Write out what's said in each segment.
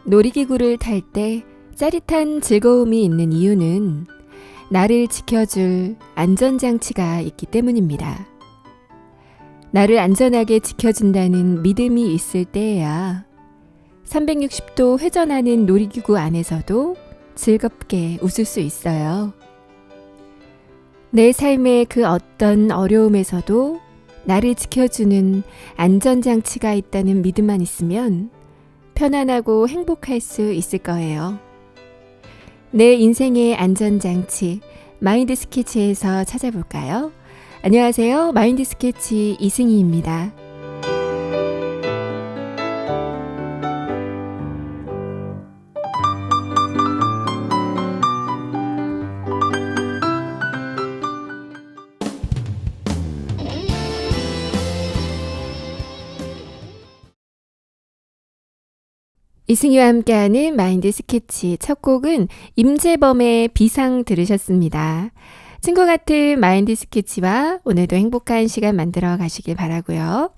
놀이기구를 탈 때 짜릿한 즐거움이 있는 이유는 나를 지켜줄 안전장치가 있기 때문입니다. 나를 안전하게 지켜준다는 믿음이 있을 때에야 360도 회전하는 놀이기구 안에서도 즐겁게 웃을 수 있어요. 내 삶의 그 어떤 어려움에서도 나를 지켜주는 안전장치가 있다는 믿음만 있으면 편안하고 행복할 수 있을 거예요. 내 인생의 안전장치, 마인드 스케치에서 찾아볼까요? 안녕하세요. 마인드 스케치 이승희입니다. 이승희와 함께하는 마인드 스케치 첫 곡은 임재범의 비상 들으셨습니다. 친구 같은 마인드 스케치와 오늘도 행복한 시간 만들어 가시길 바라고요.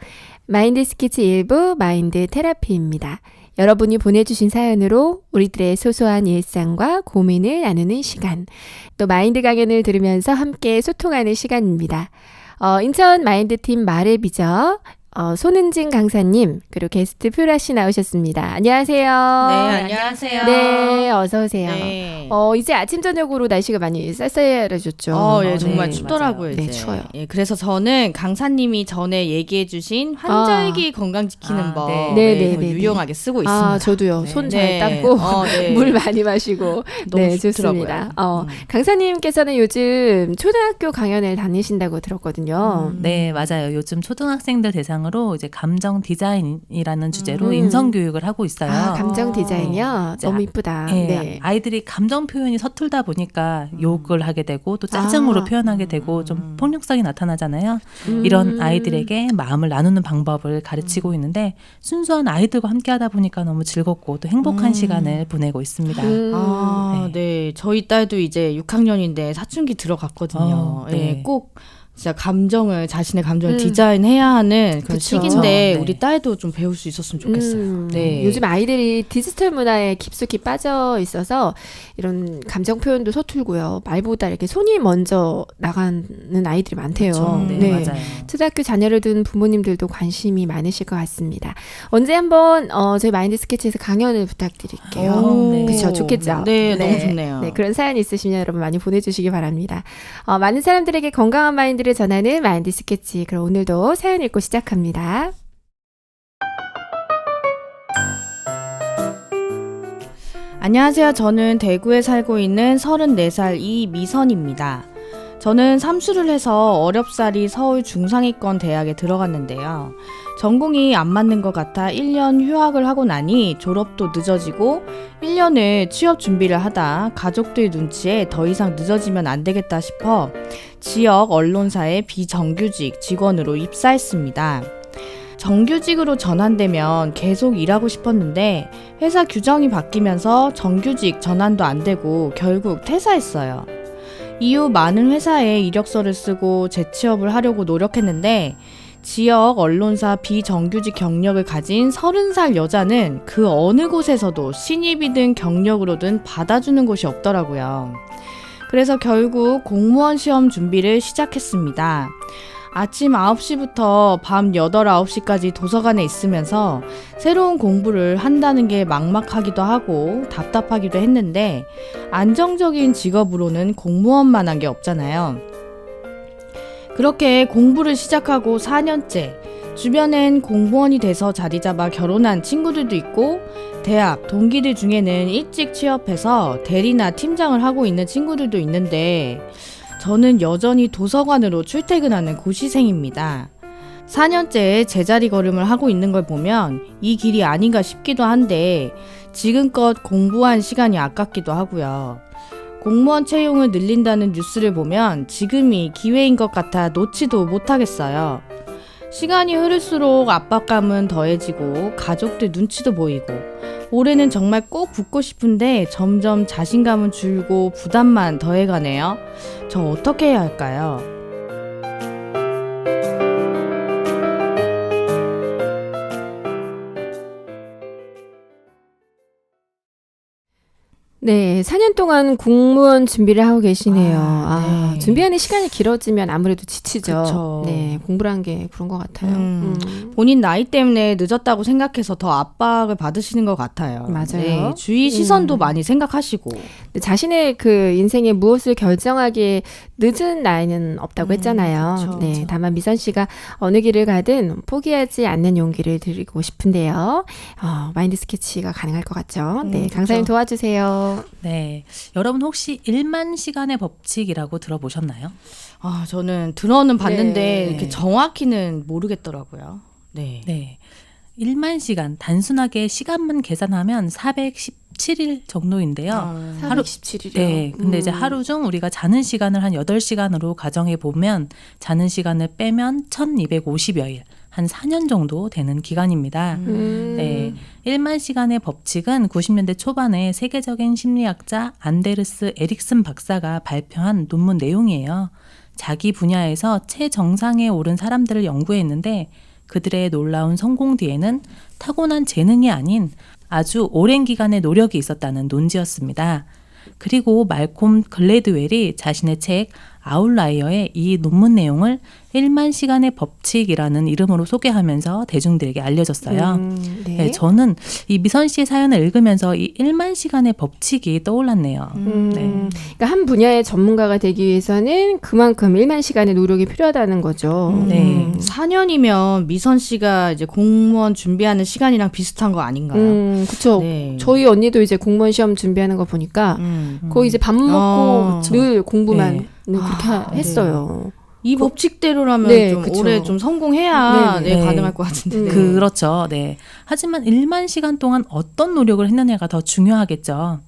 마인드 스케치 1부 마인드 테라피입니다. 여러분이 보내주신 사연으로 우리들의 소소한 일상과 고민을 나누는 시간, 또 마인드 강연을 들으면서 함께 소통하는 시간입니다. 인천 마인드팀 마레비죠. 손은진 강사님, 그리고 게스트 퓨라씨 나오셨습니다. 안녕하세요. 네, 안녕하세요. 네, 어서오세요. 네. 이제 아침, 저녁으로 날씨가 많이 쌀쌀해졌죠. 예, 정말 네, 춥더라고요, 맞아요. 이제. 네, 추워요. 예, 그래서 저는 강사님이 전에 얘기해주신 환절기 건강 지키는 법, 네, 이거 유용하게 쓰고 있습니다. 저도요. 네. 손 잘 네. 닦고, 네. 물 많이 마시고. 너무 네, 좋더라고요. 좋습니다. 강사님께서는 요즘 초등학교 강연을 다니신다고 들었거든요. 네, 맞아요. 요즘 초등학생들 대상으로 이제 감정 디자인이라는 주제로 인성 교육을 하고 있어요. 감정 디자인이요? 자, 너무 이쁘다. 예, 네. 아이들이 감정 표현이 서툴다 보니까 욕을 하게 되고 또 짜증으로 표현하게 되고 좀 폭력성이 나타나잖아요. 이런 아이들에게 마음을 나누는 방법을 가르치고 있는데 순수한 아이들과 함께 하다 보니까 너무 즐겁고 또 행복한 시간을 보내고 있습니다. 네. 저희 딸도 이제 6학년인데 사춘기 들어갔거든요. 네. 예, 꼭 진짜 자신의 감정을 디자인해야 하는 그런 그쵸. 시기인데 네. 우리 딸도 좀 배울 수 있었으면 좋겠어요. 네. 요즘 아이들이 디지털 문화에 깊숙이 빠져 있어서 이런 감정 표현도 서툴고요. 말보다 이렇게 손이 먼저 나가는 아이들이 많대요. 그렇죠. 네, 맞아요. 초등학교 자녀를 둔 부모님들도 관심이 많으실 것 같습니다. 언제 한번 저희 마인드 스케치에서 강연을 부탁드릴게요. 네. 그렇죠. 좋겠죠? 네, 너무 좋네요. 네, 그런 사연이 있으시면 여러분 많이 보내주시기 바랍니다. 많은 사람들에게 건강한 마인드를 전하는 마인드 스케치. 그럼 오늘도 사연 읽고 시작합니다. 안녕하세요. 저는 대구에 살고 있는 34살 이미선입니다. 저는 삼수를 해서 어렵사리 서울 중상위권 대학에 들어갔는데요. 전공이 안 맞는 것 같아 1년 휴학을 하고 나니 졸업도 늦어지고 1년을 취업 준비를 하다 가족들 눈치에 더 이상 늦어지면 안 되겠다 싶어 지역 언론사의 비정규직 직원으로 입사했습니다. 정규직으로 전환되면 계속 일하고 싶었는데 회사 규정이 바뀌면서 정규직 전환도 안 되고 결국 퇴사했어요. 이후 많은 회사에 이력서를 쓰고 재취업을 하려고 노력했는데 지역 언론사 비정규직 경력을 가진 30살 여자는 그 어느 곳에서도 신입이든 경력으로든 받아주는 곳이 없더라고요. 그래서 결국 공무원 시험 준비를 시작했습니다. 아침 9시부터 밤 8, 9시까지 도서관에 있으면서 새로운 공부를 한다는 게 막막하기도 하고 답답하기도 했는데 안정적인 직업으로는 공무원만 한 게 없잖아요. 그렇게 공부를 시작하고 4년째 주변엔 공무원이 돼서 자리 잡아 결혼한 친구들도 있고 대학 동기들 중에는 일찍 취업해서 대리나 팀장을 하고 있는 친구들도 있는데 저는 여전히 도서관으로 출퇴근하는 고시생입니다. 4년째 제자리 걸음을 하고 있는 걸 보면 이 길이 아닌가 싶기도 한데 지금껏 공부한 시간이 아깝기도 하고요. 공무원 채용을 늘린다는 뉴스를 보면 지금이 기회인 것 같아 놓지도 못하겠어요. 시간이 흐를수록 압박감은 더해지고 가족들 눈치도 보이고 올해는 정말 꼭 붙고 싶은데 점점 자신감은 줄고 부담만 더해가네요. 저 어떻게 해야 할까요? 네, 4년 동안 공무원 준비를 하고 계시네요. 네. 준비하는 시간이 길어지면 아무래도 지치죠. 그쵸. 네, 공부를 한 게 그런 것 같아요. 본인 나이 때문에 늦었다고 생각해서 더 압박을 받으시는 것 같아요. 맞아요. 네, 주위 시선도 많이 생각하시고. 근데 자신의 그 인생에 무엇을 결정하기에 늦은 나이는 없다고 했잖아요. 그쵸, 네, 그쵸. 다만 미선 씨가 어느 길을 가든 포기하지 않는 용기를 드리고 싶은데요. 마인드 스케치가 가능할 것 같죠? 네, 그쵸. 강사님 도와주세요. 네. 여러분 혹시 1만 시간의 법칙이라고 들어보셨나요? 저는 들어는 봤는데 네. 이렇게 정확히는 모르겠더라고요. 네. 네. 1만 시간, 단순하게 시간만 계산하면 417일 정도인데요. 하루- 427일이요. 네. 근데 이제 하루 중 우리가 자는 시간을 한 8시간으로 가정해 보면 자는 시간을 빼면 1250여일, 한 4년 정도 되는 기간입니다. 네. 1만 시간의 법칙은 90년대 초반에 세계적인 심리학자 안데르스 에릭슨 박사가 발표한 논문 내용이에요. 자기 분야에서 최정상에 오른 사람들을 연구했는데 그들의 놀라운 성공 뒤에는 타고난 재능이 아닌 아주 오랜 기간의 노력이 있었다는 논지였습니다. 그리고 말콤 글래드웰이 자신의 책 아웃라이어의 이 논문 내용을 1만 시간의 법칙이라는 이름으로 소개하면서 대중들에게 알려졌어요. 네. 네, 저는 이 미선 씨의 사연을 읽으면서 이 1만 시간의 법칙이 떠올랐네요. 네. 그러니까 한 분야의 전문가가 되기 위해서는 그만큼 1만 시간의 노력이 필요하다는 거죠. 네. 4년이면 미선 씨가 이제 공무원 준비하는 시간이랑 비슷한 거 아닌가요? 그쵸. 네. 저희 언니도 이제 공무원 시험 준비하는 거 보니까 거의 이제 밥 먹고 그쵸. 늘 공부만 네. 그렇게 했어요. 이 법칙대로라면 네, 좀 그쵸. 올해 좀 성공해야 네, 네. 가능할 것 같은데. 네. 그렇죠. 네. 하지만 1만 시간 동안 어떤 노력을 했느냐가 더 중요하겠죠.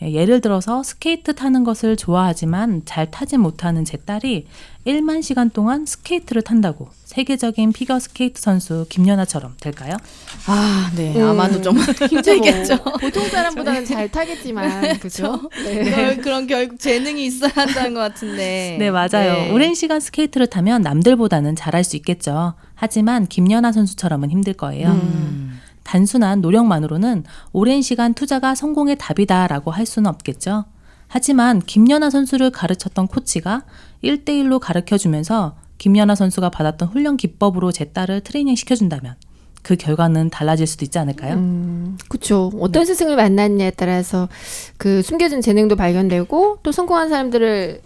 예를 들어서 스케이트 타는 것을 좋아하지만 잘 타지 못하는 제 딸이 1만 시간 동안 스케이트를 탄다고 세계적인 피겨 스케이트 선수 김연아처럼 될까요? 네. 아마도 좀 힘들겠죠. 보통 사람보다는 잘 타겠지만 그죠? 네. 그런 결국 재능이 있어야 한다는 것 같은데. 네, 맞아요. 네. 오랜 시간 스케이트를 타면 남들보다는 잘할 수 있겠죠. 하지만 김연아 선수처럼은 힘들 거예요. 단순한 노력만으로는 오랜 시간 투자가 성공의 답이다라고 할 수는 없겠죠. 하지만 김연아 선수를 가르쳤던 코치가 1대1로 가르쳐주면서 김연아 선수가 받았던 훈련 기법으로 제 딸을 트레이닝 시켜준다면 그 결과는 달라질 수도 있지 않을까요? 그렇죠. 어떤 스승을 만났냐에 따라서 그 숨겨진 재능도 발견되고 또 성공한 사람들을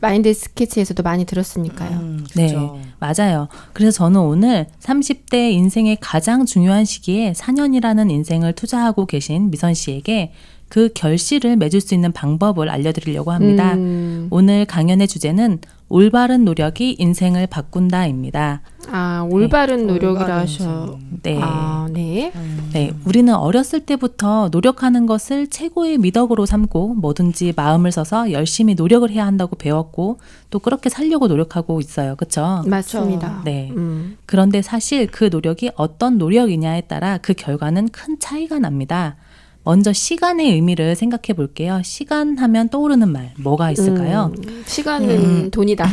마인드 스케치에서도 많이 들었으니까요. 네, 맞아요. 그래서 저는 오늘 30대 인생의 가장 중요한 시기에 4년이라는 인생을 투자하고 계신 미선 씨에게 그 결실을 맺을 수 있는 방법을 알려드리려고 합니다. 오늘 강연의 주제는 올바른 노력이 인생을 바꾼다입니다. 올바른 노력이라 올바른 하셔. 네. 네. 네, 우리는 어렸을 때부터 노력하는 것을 최고의 미덕으로 삼고 뭐든지 마음을 써서 열심히 노력을 해야 한다고 배웠고 또 그렇게 살려고 노력하고 있어요. 그렇죠? 맞습니다. 네. 그런데 사실 그 노력이 어떤 노력이냐에 따라 그 결과는 큰 차이가 납니다. 먼저 시간의 의미를 생각해 볼게요. 시간 하면 떠오르는 말 뭐가 있을까요? 시간은 돈이다.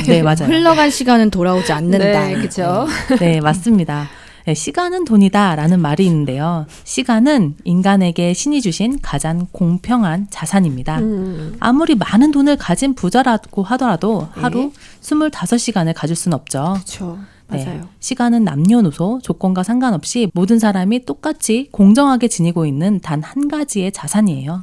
네, 맞아요. 흘러간 시간은 돌아오지 않는다. 네, 그렇죠. 네, 맞습니다. 네, 시간은 돈이다라는 말이 있는데요. 시간은 인간에게 신이 주신 가장 공평한 자산입니다. 아무리 많은 돈을 가진 부자라고 하더라도 하루 25시간을 가질 수는 없죠. 그렇죠. 맞아요. 네, 시간은 남녀노소 조건과 상관없이 모든 사람이 똑같이 공정하게 지니고 있는 단 한 가지의 자산이에요.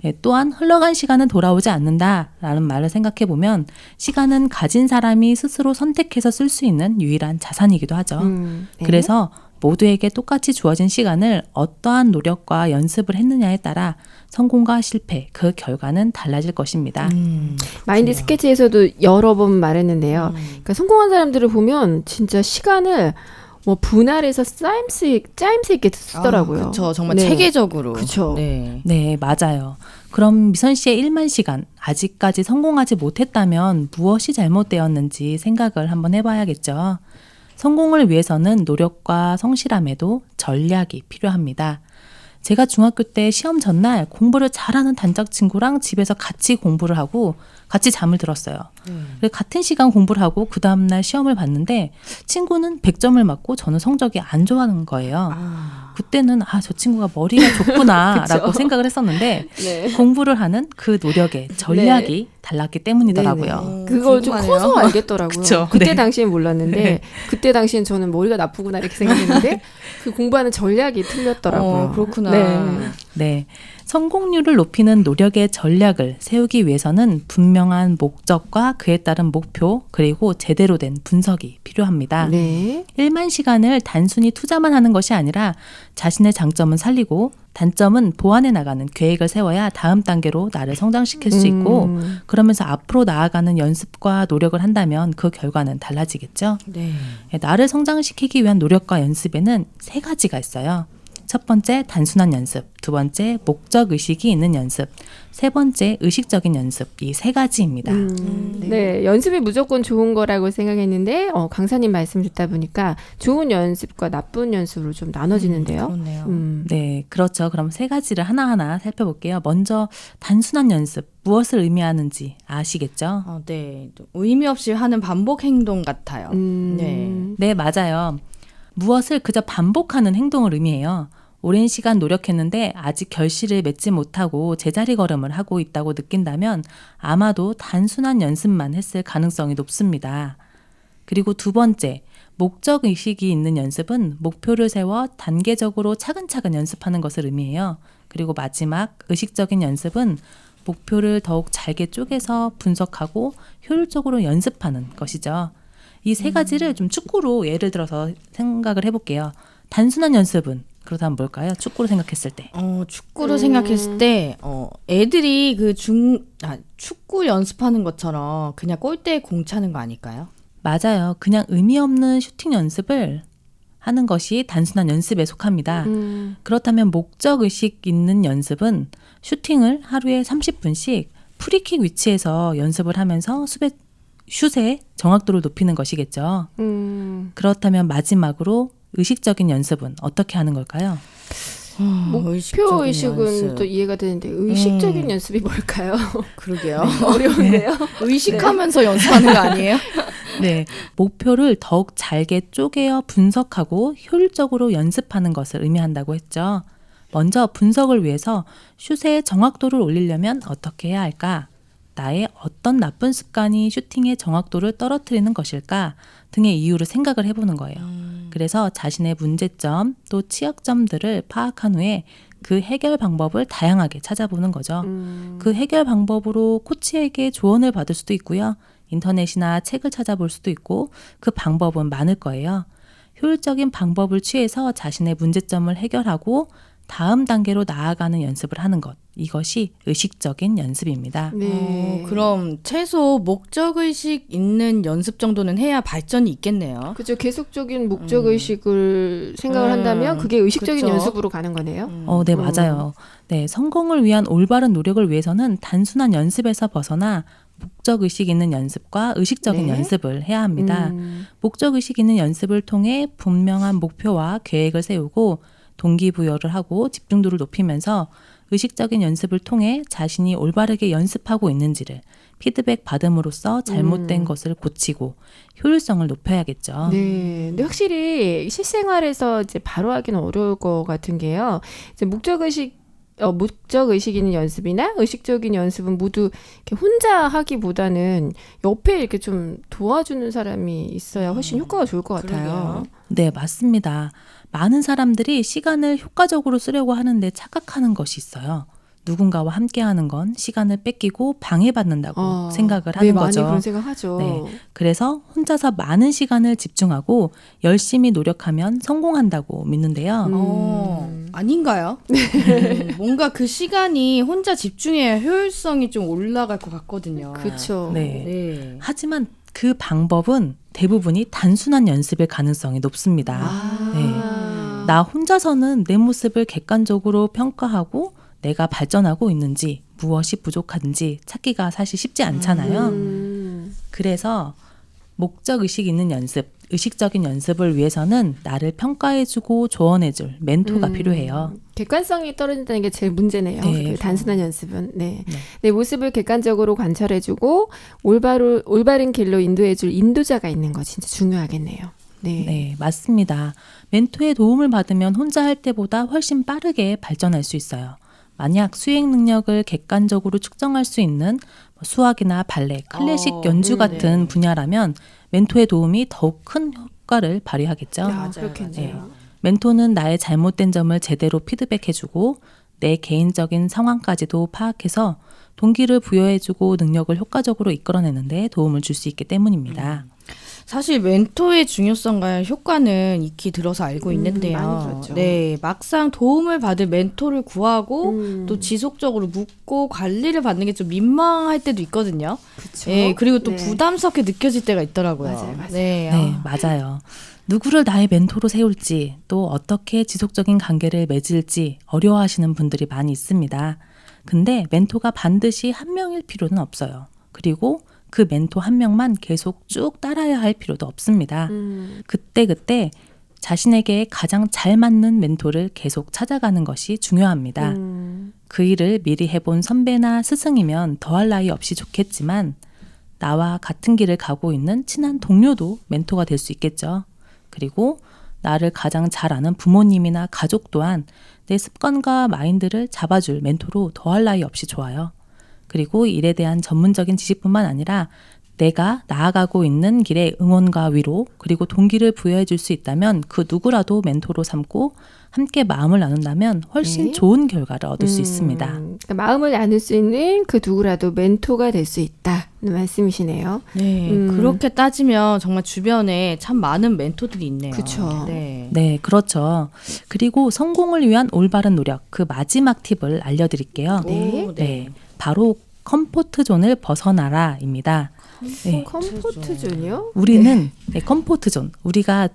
네, 또한 흘러간 시간은 돌아오지 않는다라는 말을 생각해 보면 시간은 가진 사람이 스스로 선택해서 쓸 수 있는 유일한 자산이기도 하죠. 네. 그래서 모두에게 똑같이 주어진 시간을 어떠한 노력과 연습을 했느냐에 따라 성공과 실패, 그 결과는 달라질 것입니다. 마인드 스케치에서도 여러 번 말했는데요. 그러니까 성공한 사람들을 보면 진짜 시간을 뭐 분할해서 짜임새 있게 쓰더라고요. 그렇죠. 정말 네. 체계적으로. 그쵸. 네. 네, 맞아요. 그럼 미선 씨의 1만 시간, 아직까지 성공하지 못했다면 무엇이 잘못되었는지 생각을 한번 해봐야겠죠. 성공을 위해서는 노력과 성실함에도 전략이 필요합니다. 제가 중학교 때 시험 전날 공부를 잘하는 단짝 친구랑 집에서 같이 공부를 하고 같이 잠을 들었어요. 그래서 같은 시간 공부를 하고 그 다음날 시험을 봤는데 친구는 100점을 맞고 저는 성적이 안 좋아하는 거예요. 그때는 저 친구가 머리가 좋구나라고 생각을 했었는데 네. 공부를 하는 그 노력의 전략이 달랐기 때문이더라고요. 네네. 그걸 좀 궁금하네요. 커서 알겠더라고요. 그쵸. 그때 네. 당시엔 몰랐는데 네. 그때 당시엔 저는 머리가 나쁘구나 이렇게 생각했는데 그 공부하는 전략이 틀렸더라고요. 그렇구나. 네. 네. 성공률을 높이는 노력의 전략을 세우기 위해서는 분명한 목적과 그에 따른 목표 그리고 제대로 된 분석이 필요합니다. 네. 1만 시간을 단순히 투자만 하는 것이 아니라 자신의 장점은 살리고 단점은 보완해 나가는 계획을 세워야 다음 단계로 나를 성장시킬 수 있고 그러면서 앞으로 나아가는 연습과 노력을 한다면 그 결과는 달라지겠죠. 네. 나를 성장시키기 위한 노력과 연습에는 3가지가 있어요. 첫 번째, 단순한 연습. 두 번째, 목적의식이 있는 연습. 세 번째, 의식적인 연습. 이 3가지입니다. 네, 연습이 무조건 좋은 거라고 생각했는데 강사님 말씀 듣다 보니까 좋은 연습과 나쁜 연습으로 좀 나눠지는데요. 그렇네요. 네, 그렇죠. 그럼 3가지를 하나하나 살펴볼게요. 먼저 단순한 연습. 무엇을 의미하는지 아시겠죠? 네. 의미 없이 하는 반복 행동 같아요. 네. 네, 맞아요. 무엇을 그저 반복하는 행동을 의미해요. 오랜 시간 노력했는데 아직 결실을 맺지 못하고 제자리 걸음을 하고 있다고 느낀다면 아마도 단순한 연습만 했을 가능성이 높습니다. 그리고 두 번째, 목적의식이 있는 연습은 목표를 세워 단계적으로 차근차근 연습하는 것을 의미해요. 그리고 마지막, 의식적인 연습은 목표를 더욱 잘게 쪼개서 분석하고 효율적으로 연습하는 것이죠. 이 3가지를 좀 축구로 예를 들어서 생각을 해볼게요. 단순한 연습은 그렇다면 뭘까요? 축구로 생각했을 때. 축구로 생각했을 때 애들이 축구 연습하는 것처럼 그냥 골대에 공 차는 거 아닐까요? 맞아요. 그냥 의미 없는 슈팅 연습을 하는 것이 단순한 연습에 속합니다. 그렇다면 목적의식 있는 연습은 슈팅을 하루에 30분씩 프리킥 위치에서 연습을 하면서 슛의 정확도를 높이는 것이겠죠. 그렇다면 마지막으로 의식적인 연습은 어떻게 하는 걸까요? 목표 의식은 연습. 또 이해가 되는데 의식적인 연습이 뭘까요? 그러게요. 어려운데요. 의식하면서 연습하는 거 아니에요? 네, 목표를 더욱 잘게 쪼개어 분석하고 효율적으로 연습하는 것을 의미한다고 했죠. 먼저 분석을 위해서 슛의 정확도를 올리려면 어떻게 해야 할까? 나의 어떤 나쁜 습관이 슈팅의 정확도를 떨어뜨리는 것일까? 등의 이유를 생각을 해보는 거예요. 그래서 자신의 문제점 또 취약점들을 파악한 후에 그 해결 방법을 다양하게 찾아보는 거죠. 그 해결 방법으로 코치에게 조언을 받을 수도 있고요. 인터넷이나 책을 찾아볼 수도 있고 그 방법은 많을 거예요. 효율적인 방법을 취해서 자신의 문제점을 해결하고 다음 단계로 나아가는 연습을 하는 것. 이것이 의식적인 연습입니다. 네. 그럼 최소 목적의식 있는 연습 정도는 해야 발전이 있겠네요. 그죠. 계속적인 목적 의식을 생각을 한다면 그게 의식적인 그쵸. 연습으로 가는 거네요. 네, 맞아요. 네, 성공을 위한 올바른 노력을 위해서는 단순한 연습에서 벗어나 목적의식 있는 연습과 의식적인 네. 연습을 해야 합니다. 목적의식 있는 연습을 통해 분명한 목표와 계획을 세우고 동기부여를 하고 집중도를 높이면서 의식적인 연습을 통해 자신이 올바르게 연습하고 있는지를 피드백 받음으로써 잘못된 것을 고치고 효율성을 높여야겠죠. 네. 근데 확실히 실생활에서 이제 바로 하기는 어려울 것 같은 게요. 이제 목적 의식 있는 연습이나 의식적인 연습은 모두 이렇게 혼자 하기보다는 옆에 이렇게 좀 도와주는 사람이 있어야 훨씬 효과가 좋을 것 같아요. 그러게요. 네, 맞습니다. 많은 사람들이 시간을 효과적으로 쓰려고 하는데 착각하는 것이 있어요. 누군가와 함께하는 건 시간을 뺏기고 방해받는다고 생각을 하는 네, 많이 거죠. 그런 생각하죠. 네. 그래서 혼자서 많은 시간을 집중하고 열심히 노력하면 성공한다고 믿는데요. 아닌가요? 뭔가 그 시간이 혼자 집중해야 효율성이 좀 올라갈 것 같거든요. 그렇죠. 네. 네. 하지만 그 방법은 대부분이 단순한 연습일 가능성이 높습니다. 네. 나 혼자서는 내 모습을 객관적으로 평가하고 내가 발전하고 있는지 무엇이 부족한지 찾기가 사실 쉽지 않잖아요. 그래서 목적의식 있는 연습, 의식적인 연습을 위해서는 나를 평가해주고 조언해줄 멘토가 필요해요. 객관성이 떨어진다는 게 제일 문제네요. 네. 그 단순한 연습은. 네. 내 모습을 객관적으로 관찰해주고 올바른 길로 인도해줄 인도자가 있는 거 진짜 중요하겠네요. 네. 네, 맞습니다. 멘토의 도움을 받으면 혼자 할 때보다 훨씬 빠르게 발전할 수 있어요. 만약 수행 능력을 객관적으로 측정할 수 있는 수학이나 발레, 클래식 연주 같은 분야라면 멘토의 도움이 더욱 큰 효과를 발휘하겠죠. 그렇겠네요. 멘토는 나의 잘못된 점을 제대로 피드백해주고 내 개인적인 상황까지도 파악해서 동기를 부여해주고 능력을 효과적으로 이끌어내는데 도움을 줄 수 있기 때문입니다. 사실 멘토의 중요성과 효과는 익히 들어서 알고 많이 있는데요. 들었죠. 네, 막상 도움을 받을 멘토를 구하고 또 지속적으로 묻고 관리를 받는 게 좀 민망할 때도 있거든요. 그렇죠. 네, 그리고 또 네. 부담스럽게 느껴질 때가 있더라고요. 맞아요. 네, 네, 맞아요. 누구를 나의 멘토로 세울지 또 어떻게 지속적인 관계를 맺을지 어려워하시는 분들이 많이 있습니다. 근데 멘토가 반드시 한 명일 필요는 없어요. 그리고 그 멘토 한 명만 계속 쭉 따라야 할 필요도 없습니다. 그때 자신에게 가장 잘 맞는 멘토를 계속 찾아가는 것이 중요합니다. 그 일을 미리 해본 선배나 스승이면 더할 나위 없이 좋겠지만 나와 같은 길을 가고 있는 친한 동료도 멘토가 될 수 있겠죠. 그리고 나를 가장 잘 아는 부모님이나 가족 또한 내 습관과 마인드를 잡아줄 멘토로 더할 나위 없이 좋아요. 그리고 일에 대한 전문적인 지식뿐만 아니라 내가 나아가고 있는 길에 응원과 위로 그리고 동기를 부여해 줄 수 있다면 그 누구라도 멘토로 삼고 함께 마음을 나눈다면 훨씬 네. 좋은 결과를 얻을 수 있습니다. 그러니까 마음을 나눌 수 있는 그 누구라도 멘토가 될 수 있다는 말씀이시네요. 네, 그렇게 따지면 정말 주변에 참 많은 멘토들이 있네요. 그쵸. 네. 네, 그렇죠. 그리고 성공을 위한 올바른 노력, 그 마지막 팁을 알려드릴게요. 네. 오, 네, 바로 컴포트 존을 벗어나라입니다. 네, 컴포트 존이요? 우리는 컴포트 존, 우리가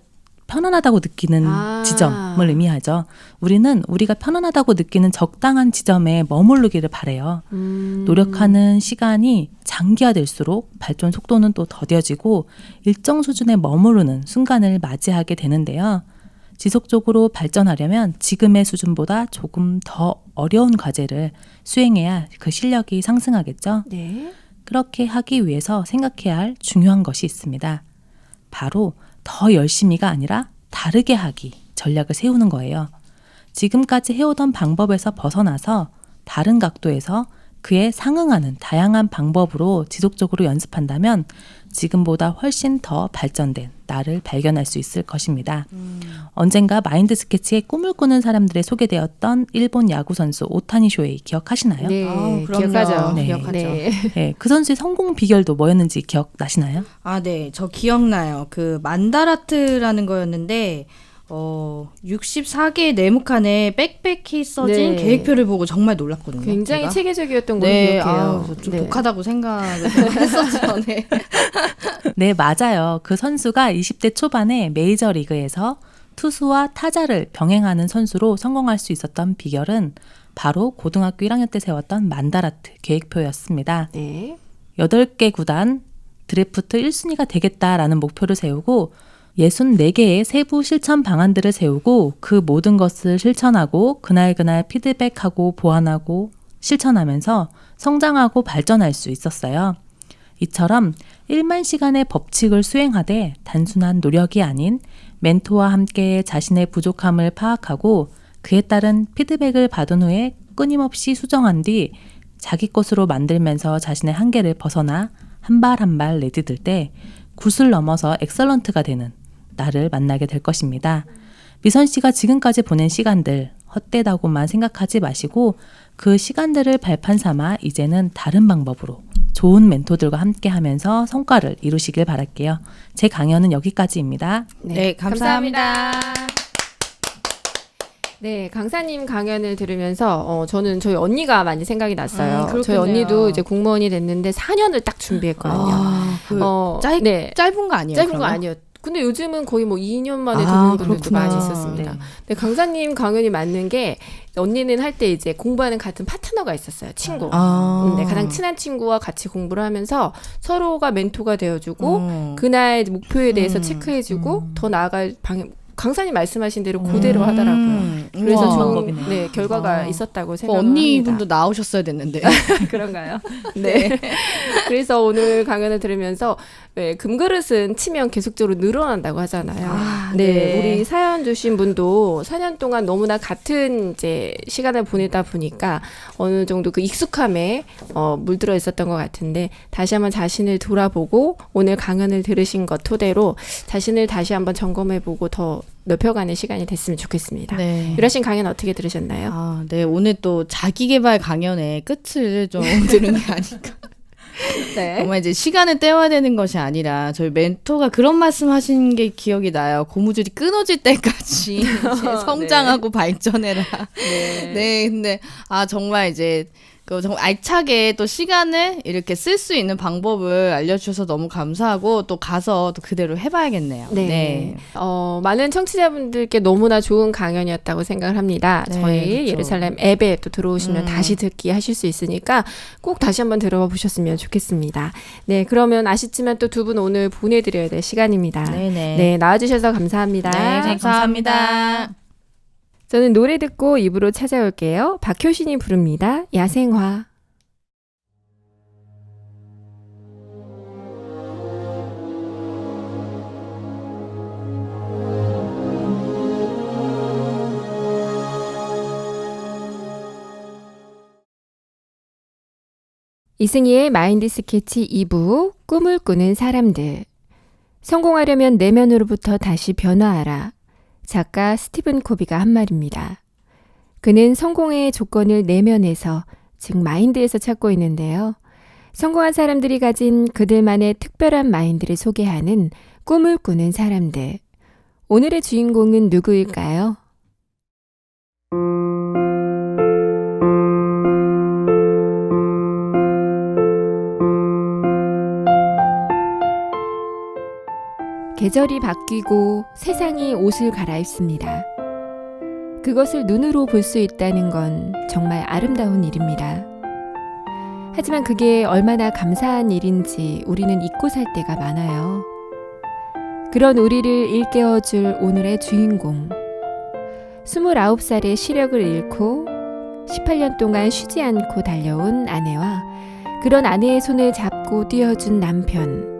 편안하다고 느끼는 아. 지점을 의미하죠. 우리는 우리가 편안하다고 느끼는 적당한 지점에 머무르기를 바래요. 노력하는 시간이 장기화될수록 발전 속도는 또 더뎌지고 일정 수준에 머무르는 순간을 맞이하게 되는데요. 지속적으로 발전하려면 지금의 수준보다 조금 더 어려운 과제를 수행해야 그 실력이 상승하겠죠. 네. 그렇게 하기 위해서 생각해야 할 중요한 것이 있습니다. 바로 더 열심히가 아니라 다르게 하기 전략을 세우는 거예요. 지금까지 해오던 방법에서 벗어나서 다른 각도에서 그에 상응하는 다양한 방법으로 지속적으로 연습한다면 지금보다 훨씬 더 발전된 나를 발견할 수 있을 것입니다. 언젠가 마인드 스케치에 꿈을 꾸는 사람들에 소개되었던 일본 야구 선수 오타니 쇼헤이 기억하시나요? 네. 아, 그럼요. 기억하죠. 네. 기억하죠. 네. 네, 그 선수의 성공 비결도 뭐였는지 기억나시나요? 아, 네. 저 기억나요. 그 만다라트라는 거였는데 64개의 네모칸에 빽빽히 써진 네. 계획표를 보고 정말 놀랐거든요. 굉장히 제가. 체계적이었던 걸로 네, 기억해요. 좀 네. 독하다고 생각을 했었죠. 네. 네, 맞아요. 그 선수가 20대 초반에 메이저리그에서 투수와 타자를 병행하는 선수로 성공할 수 있었던 비결은 바로 고등학교 1학년 때 세웠던 만다라트 계획표였습니다. 네. 8개 구단 드래프트 1순위가 되겠다라는 목표를 세우고 64개의 세부 실천 방안들을 세우고 그 모든 것을 실천하고 그날 피드백하고 보완하고 실천하면서 성장하고 발전할 수 있었어요. 이처럼 1만 시간의 법칙을 수행하되 단순한 노력이 아닌 멘토와 함께 자신의 부족함을 파악하고 그에 따른 피드백을 받은 후에 끊임없이 수정한 뒤 자기 것으로 만들면서 자신의 한계를 벗어나 한 발 한 발 내디딜 때 굿을 넘어서 엑설런트가 되는 나를 만나게 될 것입니다. 미선 씨가 지금까지 보낸 시간들 헛되다고만 생각하지 마시고 그 시간들을 발판 삼아 이제는 다른 방법으로 좋은 멘토들과 함께 하면서 성과를 이루시길 바랄게요. 제 강연은 여기까지입니다. 네, 감사합니다. 네, 강사님 강연을 들으면서 저는 저희 언니가 많이 생각이 났어요. 그렇겠네요. 저희 언니도 이제 공무원이 됐는데 4년을 딱 준비했거든요. 아, 그 네. 짧은 거 아니에요? 짧은 거 그러면? 아니었고 근데 요즘은 거의 뭐 2년 만에 아, 듣는 분들도 그렇구나. 많이 있었습니다. 네. 근데 강사님 강연이 맞는 게 언니는 할 때 이제 공부하는 같은 파트너가 있었어요. 친구. 네, 가장 친한 친구와 같이 공부를 하면서 서로가 멘토가 되어주고 그날 목표에 대해서 체크해주고 더 나아갈 방향. 강사님 말씀하신 대로 그대로 하더라고요. 그래서 우와. 좋은 방법이네요. 네, 결과가 아. 있었다고 그 생각합니다. 언니분도 나오셨어야 됐는데. 그런가요? 네. 그래서 오늘 강연을 들으면서 네, 금그릇은 치면 계속적으로 늘어난다고 하잖아요. 아, 네. 네. 우리 사연 주신 분도 4년 동안 너무나 같은 이제 시간을 보내다 보니까 어느 정도 그 익숙함에 물들어 있었던 것 같은데 다시 한번 자신을 돌아보고 오늘 강연을 들으신 것 토대로 자신을 다시 한번 점검해보고 더 넓혀가는 시간이 됐으면 좋겠습니다. 네. 유라 씨 강연 어떻게 들으셨나요? 아, 네. 오늘 또 자기계발 강연의 끝을 좀 들은 게 아닐까. 네. 정말 이제 시간을 때워야 되는 것이 아니라 저희 멘토가 그런 말씀하신 게 기억이 나요. 고무줄이 끊어질 때까지 이제 성장하고 발전해라. 네. 네, 근데 정말 이제 정말 알차게 또 시간을 이렇게 쓸 수 있는 방법을 알려주셔서 너무 감사하고 또 가서 또 그대로 해봐야겠네요. 네. 많은 청취자분들께 너무나 좋은 강연이었다고 생각을 합니다. 네, 저희 그쵸. 예루살렘 앱에 또 들어오시면 다시 듣기 하실 수 있으니까 꼭 다시 한번 들어봐 보셨으면 좋겠습니다. 네, 그러면 아쉽지만 또 두 분 오늘 보내드려야 될 시간입니다. 네네. 네, 나와주셔서 감사합니다. 네, 감사합니다. 저는 노래 듣고 입으로 찾아올게요. 박효신이 부릅니다. 야생화. 이승희의 마인드 스케치 2부 꿈을 꾸는 사람들. 성공하려면 내면으로부터 다시 변화하라. 작가 스티븐 코비가 한 말입니다. 그는 성공의 조건을 내면에서, 즉 마인드에서 찾고 있는데요. 성공한 사람들이 가진 그들만의 특별한 마인드를 소개하는 꿈을 꾸는 사람들. 오늘의 주인공은 누구일까요? 계절이 바뀌고 세상이 옷을 갈아입습니다. 그것을 눈으로 볼 수 있다는 건 정말 아름다운 일입니다. 하지만 그게 얼마나 감사한 일인지 우리는 잊고 살 때가 많아요. 그런 우리를 일깨워줄 오늘의 주인공. 29살의 시력을 잃고 18년 동안 쉬지 않고 달려온 아내와 그런 아내의 손을 잡고 뛰어준 남편.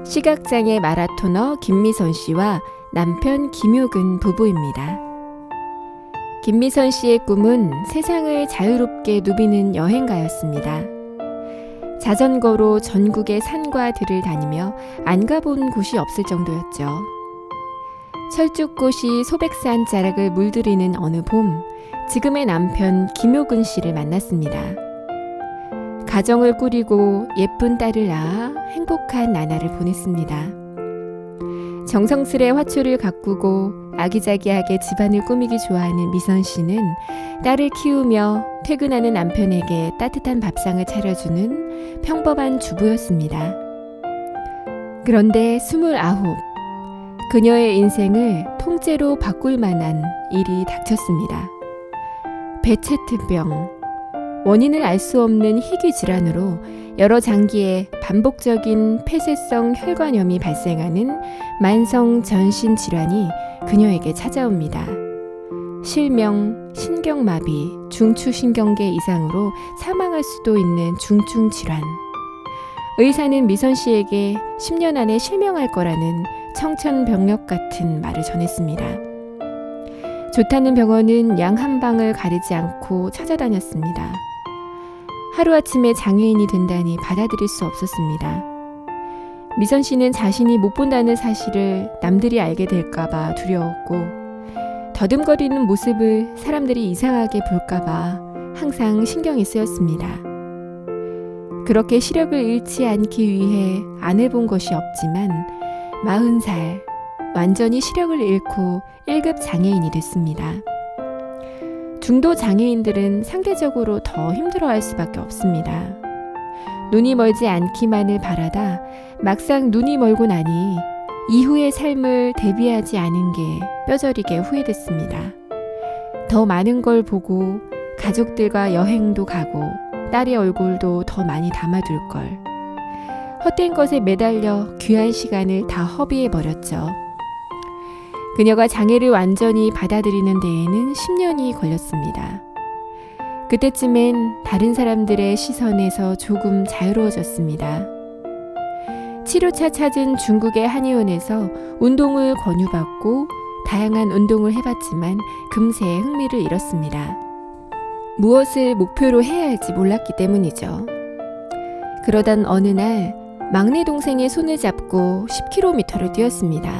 시각장애 마라토너 김미선 씨와 남편 김효근 부부입니다. 김미선 씨의 꿈은 세상을 자유롭게 누비는 여행가였습니다. 자전거로 전국의 산과 들을 다니며 안 가본 곳이 없을 정도였죠. 철쭉꽃이 소백산 자락을 물들이는 어느 봄, 지금의 남편 김효근 씨를 만났습니다. 가정을 꾸리고 예쁜 딸을 낳아 행복한 나날을 보냈습니다. 정성스레 화초를 가꾸고 아기자기하게 집안을 꾸미기 좋아하는 미선 씨는 딸을 키우며 퇴근하는 남편에게 따뜻한 밥상을 차려주는 평범한 주부였습니다. 그런데 29, 그녀의 인생을 통째로 바꿀 만한 일이 닥쳤습니다. 베체트병. 원인을 알 수 없는 희귀 질환으로 여러 장기에 반복적인 폐쇄성 혈관염이 발생하는 만성 전신 질환이 그녀에게 찾아옵니다. 실명, 신경마비, 중추신경계 이상으로 사망할 수도 있는 중증 질환. 의사는 미선 씨에게 10년 안에 실명할 거라는 청천벽력 같은 말을 전했습니다. 좋다는 병원은 양 한 방을 가리지 않고 찾아다녔습니다. 하루아침에 장애인이 된다니 받아들일 수 없었습니다. 미선 씨는 자신이 못 본다는 사실을 남들이 알게 될까봐 두려웠고 더듬거리는 모습을 사람들이 이상하게 볼까봐 항상 신경이 쓰였습니다. 그렇게 시력을 잃지 않기 위해 안 해본 것이 없지만 40살 완전히 시력을 잃고 1급 장애인이 됐습니다. 중도 장애인들은 상대적으로 더 힘들어할 수밖에 없습니다. 눈이 멀지 않기만을 바라다 막상 눈이 멀고 나니 이후의 삶을 대비하지 않은 게 뼈저리게 후회됐습니다. 더 많은 걸 보고 가족들과 여행도 가고 딸의 얼굴도 더 많이 담아둘 걸. 헛된 것에 매달려 귀한 시간을 다 허비해버렸죠. 그녀가 장애를 완전히 받아들이는 데에는 10년이 걸렸습니다. 그때쯤엔 다른 사람들의 시선에서 조금 자유로워졌습니다. 치료차 찾은 중국의 한의원에서 운동을 권유받고 다양한 운동을 해봤지만 금세 흥미를 잃었습니다. 무엇을 목표로 해야 할지 몰랐기 때문이죠. 그러던 어느 날 막내 동생의 손을 잡고 10km를 뛰었습니다.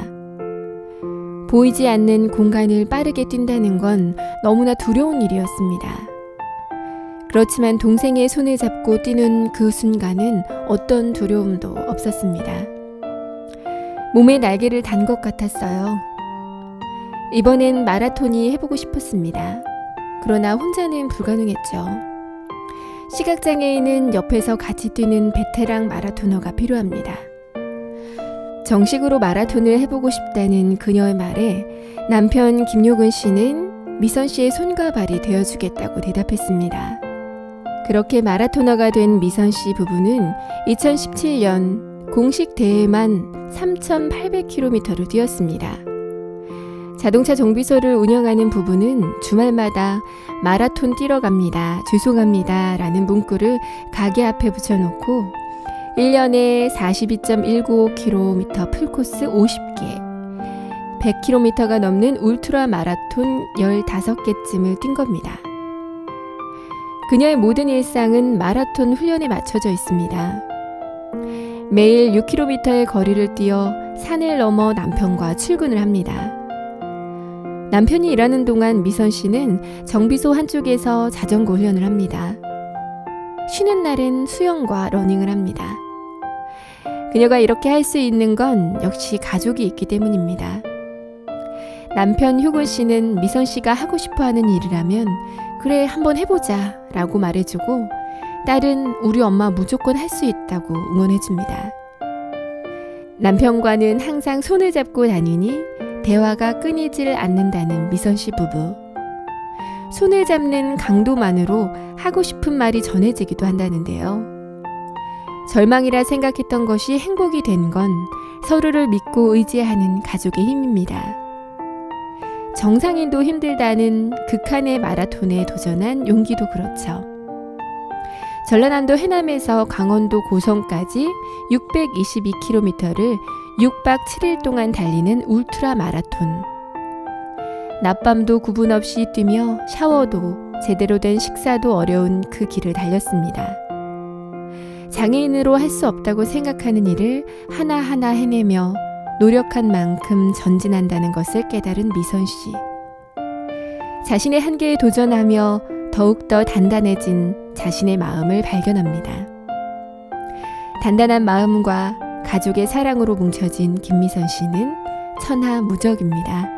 보이지 않는 공간을 빠르게 뛴다는 건 너무나 두려운 일이었습니다. 그렇지만 동생의 손을 잡고 뛰는 그 순간은 어떤 두려움도 없었습니다. 몸에 날개를 단 것 같았어요. 이번엔 마라톤이 해보고 싶었습니다. 그러나 혼자는 불가능했죠. 시각장애인은 옆에서 같이 뛰는 베테랑 마라토너가 필요합니다. 정식으로 마라톤을 해보고 싶다는 그녀의 말에 남편 김효근 씨는 미선 씨의 손과 발이 되어주겠다고 대답했습니다. 그렇게 마라토너가 된 미선 씨 부부는 2017년 공식 대회만 3,800km를 뛰었습니다. 자동차 정비소를 운영하는 부부는 주말마다 마라톤 뛰러 갑니다. 죄송합니다. 라는 문구를 가게 앞에 붙여놓고 1년에 42.195km 풀코스 50개, 100km가 넘는 울트라 마라톤 15개쯤을 뛴 겁니다. 그녀의 모든 일상은 마라톤 훈련에 맞춰져 있습니다. 매일 6km의 거리를 뛰어 산을 넘어 남편과 출근을 합니다. 남편이 일하는 동안 미선 씨는 정비소 한쪽에서 자전거 훈련을 합니다. 쉬는 날엔 수영과 러닝을 합니다. 그녀가 이렇게 할 수 있는 건 역시 가족이 있기 때문입니다. 남편 효근 씨는 미선 씨가 하고 싶어 하는 일을 하면 그래 한번 해보자 라고 말해주고 딸은 우리 엄마 무조건 할 수 있다고 응원해줍니다. 남편과는 항상 손을 잡고 다니니 대화가 끊이질 않는다는 미선 씨 부부. 손을 잡는 강도만으로 하고 싶은 말이 전해지기도 한다는데요. 절망이라 생각했던 것이 행복이 된 건 서로를 믿고 의지하는 가족의 힘입니다. 정상인도 힘들다는 극한의 마라톤에 도전한 용기도 그렇죠. 전라남도 해남에서 강원도 고성까지 622km를 6박 7일 동안 달리는 울트라 마라톤. 낮밤도 구분 없이 뛰며 샤워도 제대로 된 식사도 어려운 그 길을 달렸습니다. 장애인으로 할 수 없다고 생각하는 일을 하나하나 해내며 노력한 만큼 전진한다는 것을 깨달은 미선 씨. 자신의 한계에 도전하며 더욱더 단단해진 자신의 마음을 발견합니다. 단단한 마음과 가족의 사랑으로 뭉쳐진 김미선 씨는 천하무적입니다.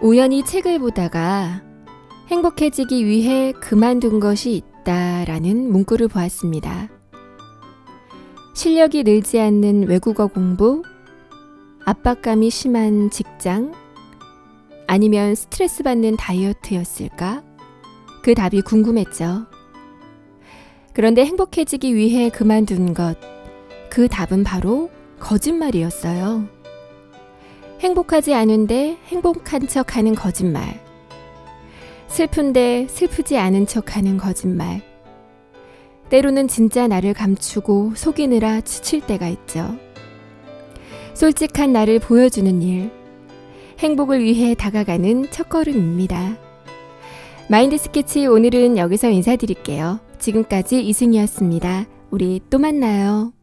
우연히 책을 보다가 행복해지기 위해 그만둔 것이 있다라는 문구를 보았습니다. 실력이 늘지 않는 외국어 공부, 압박감이 심한 직장, 아니면 스트레스 받는 다이어트였을까? 그 답이 궁금했죠. 그런데 행복해지기 위해 그만둔 것, 그 답은 바로 거짓말이었어요. 행복하지 않은데 행복한 척하는 거짓말. 슬픈데 슬프지 않은 척하는 거짓말. 때로는 진짜 나를 감추고 속이느라 지칠 때가 있죠. 솔직한 나를 보여주는 일. 행복을 위해 다가가는 첫걸음입니다. 마인드 스케치 오늘은 여기서 인사드릴게요. 지금까지 이승이었습니다. 우리 또 만나요.